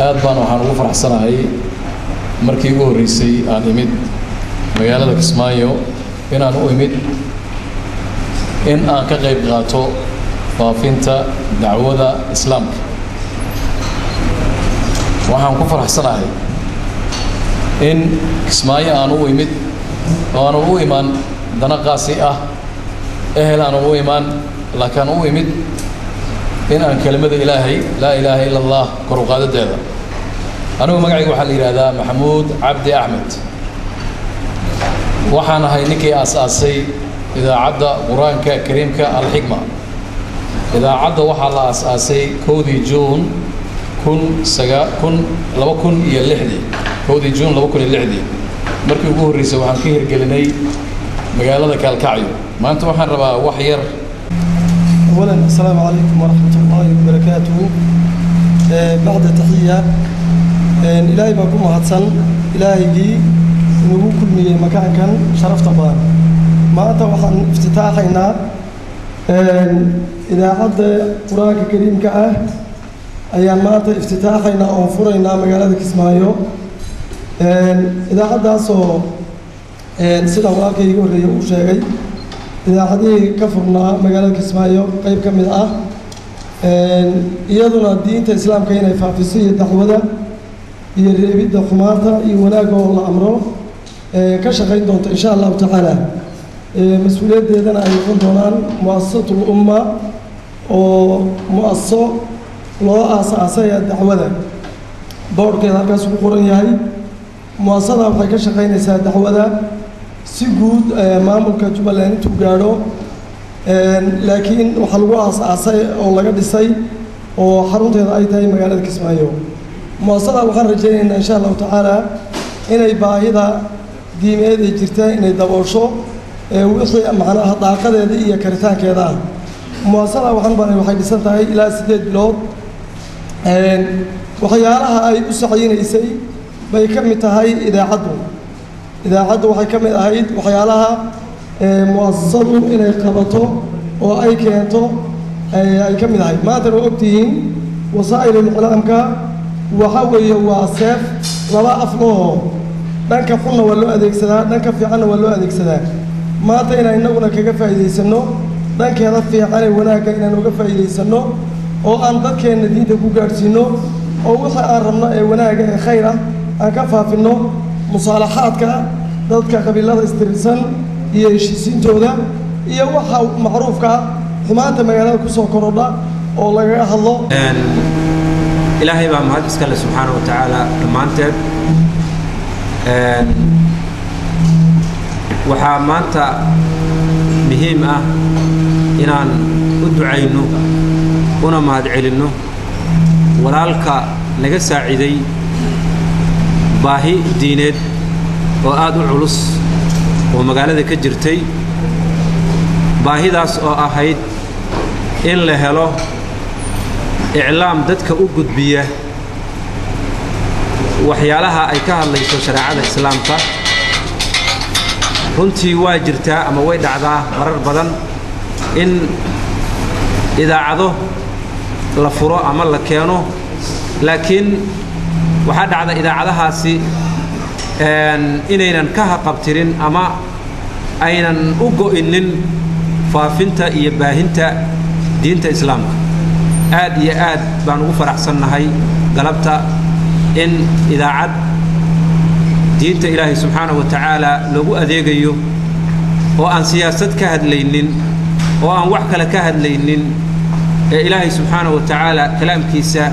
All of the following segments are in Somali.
aad baan waxaan ugu faraxsanahay markii ugu horreysay aan imid magaalada Kismaayo inaan u imid in aan ka qayb qaato faafinta dacwada islaamka waxaan ku faraxsanahay in Kismaayo aan u imid oo aan u iman dana qaasi ah ehel aan u iman laakiin u imid in aan kelimada ilaahay la ilaaha illa allah kor u qaadadeeda anigu magacaygu waxa la yiraahdaa Maxamuud Cabdi Ahmed waxaan ahay ninkii aasaasay idaacadda Quraanka Kariimka Al-Hikma idaacadda waxa la aasaasay 1 Juun 2006 markii ugu horreysay waxaan ka hirgelinay magaalada Kalkacyo maanta waxaan rabaa wax yar أولاً السلام عليكم ورحمة الله وبركاته بعد تحية إلهي باكم هاتسن إلهي جي نقول كل مكان كان شرف طبعا ما توحن افتتاحنا إذا عد قرآن الكريم كأه أيام ما افتتاحنا أو فرينا مجال كسمايو إذا عد أصو سيدا وراك يقول لي وشيء إذا حدي كفرنا مجال كسمايو قريب كم iyaduna diinta islaamka inay faafiso iyo dacwada iyo reebida xumaanta iyo wanaagga oo la amro ka shaqayn doonto insha Allah ta'ala mas'uuliyadeedana ay noqon doonaan muassasatul umma oo muasso loo aasaasay dacwada boorkeeda halkaas ku qoran yahay muassasada waxay ka shaqaynaysaa dacwada si guud maamulka Jubbaland intuu gaadho laakiin waxa lagu aasaasay oo laga dhisay oo xarunteeda ay tahay magaalada Kismaayo muassasada waxaan rajaynaynaa insha Allah ta'ala inay baahida diimeed ee jirta inay daboosho wixii macnaha daaqadeeda iyo karitaankeeda muassasada waxay dhisan tahay ilaa 8 bilood waxyaalaha ay u sacaynaysay bay ka mid tahay idaacaddu waxay ka mid ahayd waxyaalaha muassasadu inay qabato oo ay keento ay ka mid ahayd maanta oo ogtihiin wasaa'ilul islaamka waxa weeye waa seef laba afloo dhanka xunna waa loo adeegsadaa dhanka fiicanna waa loo adeegsadaa maanta inaan inaguna kaga faa'iideysano dhankeeda fiican ee wanaagga inaan uga faa'iideysano oo aan dadkeena diinta ku gaarsiino oo waxa aan rabno ee wanaagga ee khayr ah aan ka faafino musaalaxaadka dadka qabiilada istirsan iyo heshiisiintooda iyo waxa macruufka xumaanta magaalada ku soo korodha oo laga hadlo ilaahay baa mahad iska leh subxaanahu wa ta'ala dhamaanteed waxaa maanta muhiim ah inaan u ducayno una mahad celinno walaalka naga saaciday baahi diineed oo aad u culus oo magaalada ka jirtay baahidaas oo ahayd in la helo iclaam dadka u gudbiya waxyaalaha ay ka hadlayso shariicada islaamka runtii waa jirtaa ama way dhacdaa marar badan in idaacado la furo ama la keeno laakiin waxaa dhacda idaacadahaasi inaynan ka haqabtirin ama aynan u go'inin faafinta iyo baahinta diinta islaamka aad iyo aad baan ugu faraxsannahay galabta in idaacad diinta ilaahay subxaanahu wa ta'ala lagu adeegayo oo aan siyaasad ka hadlaynin oo aan wax kale ka hadlaynin ee ilaahay subxaanahu wa ta'ala kalaamkiisa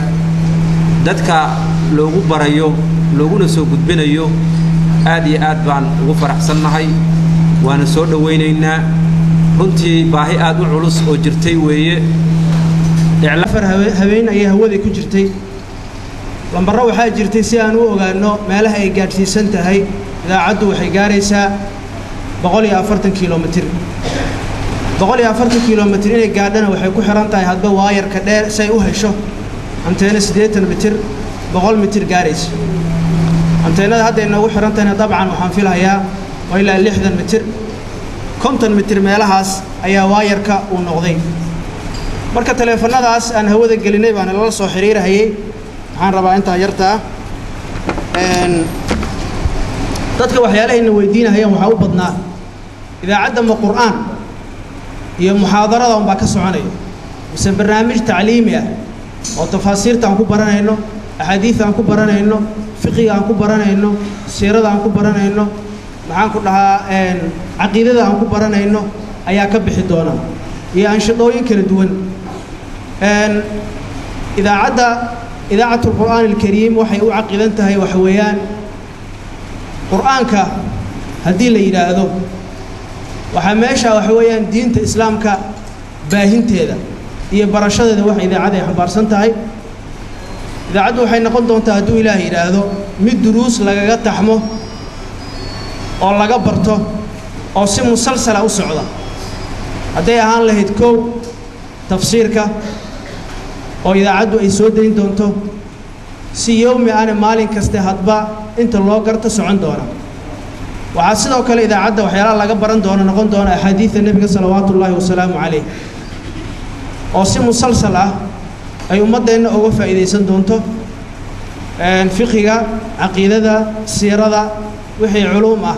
dadka loogu barayo looguna soo gudbinayo aad iyo aad baan ugu faraxsannahay waana soo dhawaynaynaa runtii baahi aad u culus oo jirtay weeye habeen ayay hawada ku jirtay lambarro waxaa jirtay si aan u ogaano meelaha ay gaadhsiisan tahay idaacaddu waxay gaaraysaa 140 kilomitir 140 kilomitir inay gaadhana waxay ku xiran tahay hadba waayarka dheer si ay u hesho anteena 80 mitir 100 mitir gaaraysa anteenada hadda inoogu xiran tahayna dabcan waxaan filayaa waa ilaa 60 mitir 50 mitir meelahaas ayaa waayarka uu noqday marka taleefanadaas aan hawada gelinay baan la soo xiriirayay waxaan rabaa intaa yartaa dadka waxyaalahayna weydiinayaan waxaa u badnaa idaacadda ma qur'aan iyo muxaadarada unbaa ka soconaya mise barnaamij tacliimi ah oo tafaasiirta aan ku baranayno axaadiista aan ku baranayno fiqiga aan ku baranayno siirada aan ku baranayno maxaan ku dhahaa caqiidada aan ku baranayno ayaa ka bixi doona iyo anshidooyin kala duwan idaacatul qur'aan alkariim waxay u caqiidan tahay waxa weeyaan qur'aanka haddii la yidhaahdo waxaa meesha waxa weeyaan diinta islaamka baahinteeda iyo barashadeeda wax idaacada ay xambaarsan tahay idaacaddu waxay noqon doontaa hadduu ilaahay yidhaahdo mid duruus lagaga taxmo oo laga barto oo si musalsala u socda hadday ahaan lahayd kow tafsiirka oo idaacaddu ay soo dayn doonto si yowmi ana maalin kaste hadba inta loo garto socon doona waxaa sidoo kale idaacadda waxyaalaha laga baran doono noqon doona axaadiida nebiga salawaatullaahi wasalaamu calayh oo si musalsal ah ay ummaddeenna uga faa'iidaysan doonto fiqiga caqiidada siirada wixii culuum ah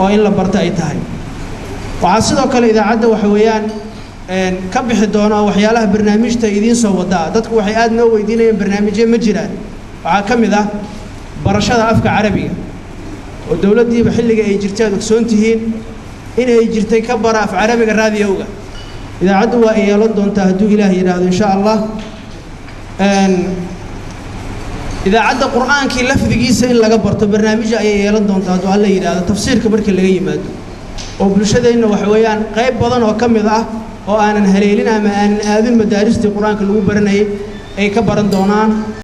oo in la barto ay tahay waxaa sidoo kale idaacadda waxa weeyaan ka bixi doona waxyaalaha barnaamijta idiin soo wadaa dadku waxay aad noo weydiinayaan barnaamijyo ma jiraan waxaa ka mid ah barashada afka carabiga oo dowladdiiba xilliga ay jirtay aad ogsoon tihiin inay jirtay ka bara af carabiga raadiyowga idaacaddu waa ay yeelan doontaa hadduu ilaah yidhaahdo insha allah idaacadda qur'aankii lafdigiisa in laga barto barnaamijya ayay yeelan doontaa hadduu alla yidhaahdo tafsiirka marka laga yimaado oo bulshadeenna waxa weeyaan qayb badan oo ka mid ah oo aanan haleelin ama aanan aadin madaaristii qur'aanka lagu baranayay ay ka baran doonaan